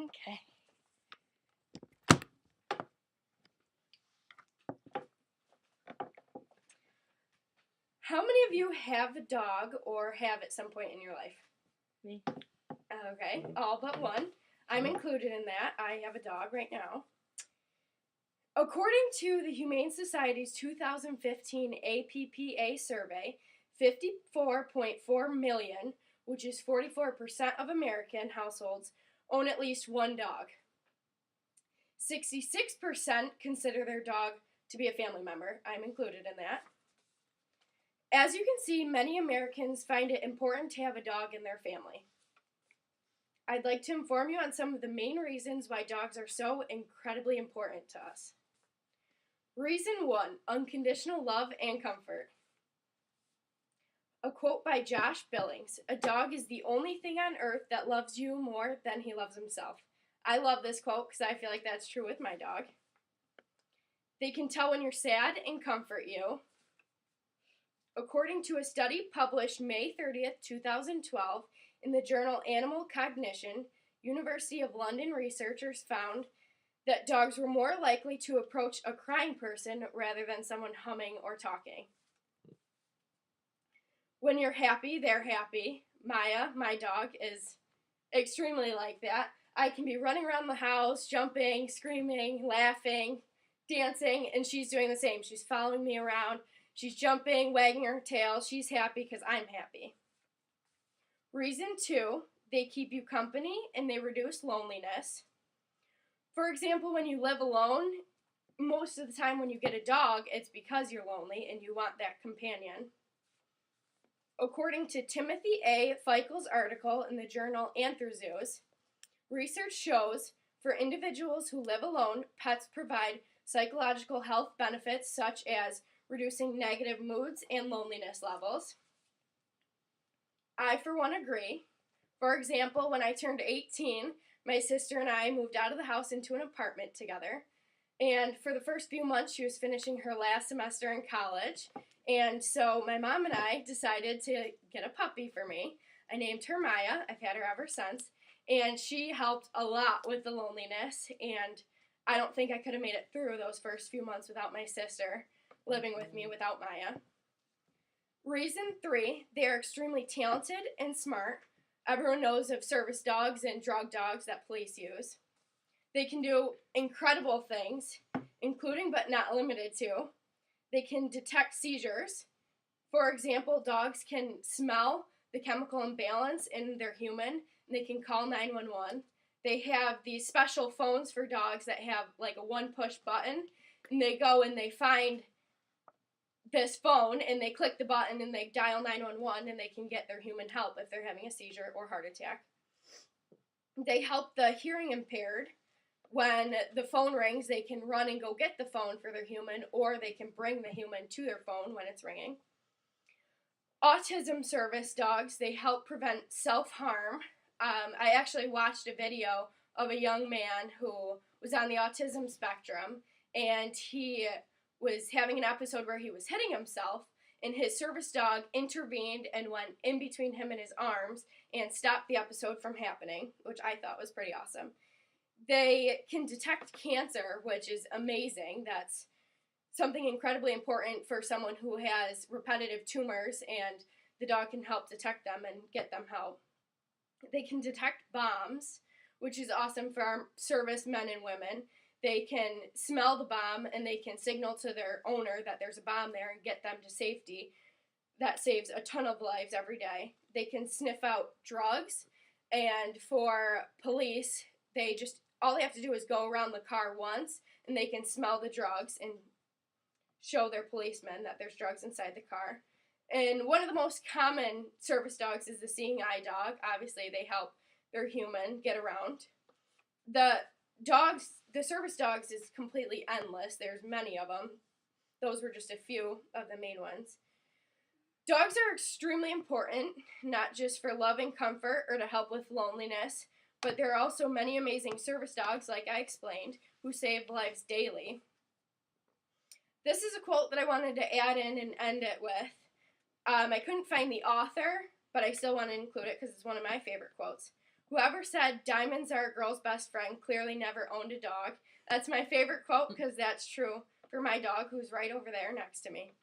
Okay. How many of you have a dog or have at some point in your life? Me. Okay, all but one. I'm included in that. I have a dog right now. According to the Humane Society's 2015 APPA survey, 54.4 million, which is 44% of American households, own at least one dog. 66% consider their dog to be a family member. I'm included in that. As you can see, many Americans find it important to have a dog in their family. I'd like to inform you on some of the main reasons why dogs are so incredibly important to us. Reason 1, unconditional love and comfort. A quote by Josh Billings, "A dog is the only thing on earth that loves you more than he loves himself." I love this quote because I feel like that's true with my dog. They can tell when you're sad and comfort you. According to a study published May 30th, 2012, in the journal Animal Cognition, University of London researchers found that dogs were more likely to approach a crying person rather than someone humming or talking. When you're happy, they're happy. Maya, my dog, is extremely like that. I can be running around the house, jumping, screaming, laughing, dancing, and she's doing the same. She's following me around. She's jumping, wagging her tail. She's happy because I'm happy. Reason 2, they keep you company and they reduce loneliness. For example, when you live alone, most of the time when you get a dog, it's because you're lonely and you want that companion. According to Timothy A. Feichel's article in the journal Anthrozoos, research shows for individuals who live alone, pets provide psychological health benefits such as reducing negative moods and loneliness levels. I, for one, agree. For example, when I turned 18, my sister and I moved out of the house into an apartment together. And for the first few months, she was finishing her last semester in college. And so my mom and I decided to get a puppy for me. I named her Maya. I've had her ever since. And she helped a lot with the loneliness. And I don't think I could have made it through those first few months without my sister living with me without Maya. Reason 3, they are extremely talented and smart. Everyone knows of service dogs and drug dogs that police use. They can do incredible things, including but not limited to. They can detect seizures. For example, dogs can smell the chemical imbalance in their human, and they can call 911. They have these special phones for dogs that have like a one-push button, and they go and they find this phone, and they click the button, and they dial 911, and they can get their human help if they're having a seizure or heart attack. They help the hearing impaired. When the phone rings, they can run and go get the phone for their human, or they can bring the human to their phone when it's ringing. Autism service dogs, they help prevent self-harm. I actually watched a video of a young man who was on the autism spectrum, and he was having an episode where he was hitting himself, and his service dog intervened and went in between him and his arms and stopped the episode from happening, which I thought was pretty awesome. They can detect cancer, which is amazing. That's something incredibly important for someone who has repetitive tumors, and the dog can help detect them and get them help. They can detect bombs, which is awesome for our service men and women. They can smell the bomb and they can signal to their owner that there's a bomb there and get them to safety. That saves a ton of lives every day. They can sniff out drugs, and for police, all they have to do is go around the car once and they can smell the drugs and show their policemen that there's drugs inside the car. And one of the most common service dogs is the seeing eye dog. Obviously, they help their human get around. The service dogs is completely endless. There's many of them. Those were just a few of the main ones. Dogs are extremely important, not just for love and comfort or to help with loneliness, but there are also many amazing service dogs, like I explained, who save lives daily. This is a quote that I wanted to add in and end it with. I couldn't find the author, but I still want to include it because it's one of my favorite quotes. Whoever said diamonds are a girl's best friend clearly never owned a dog. That's my favorite quote because that's true for my dog who's right over there next to me.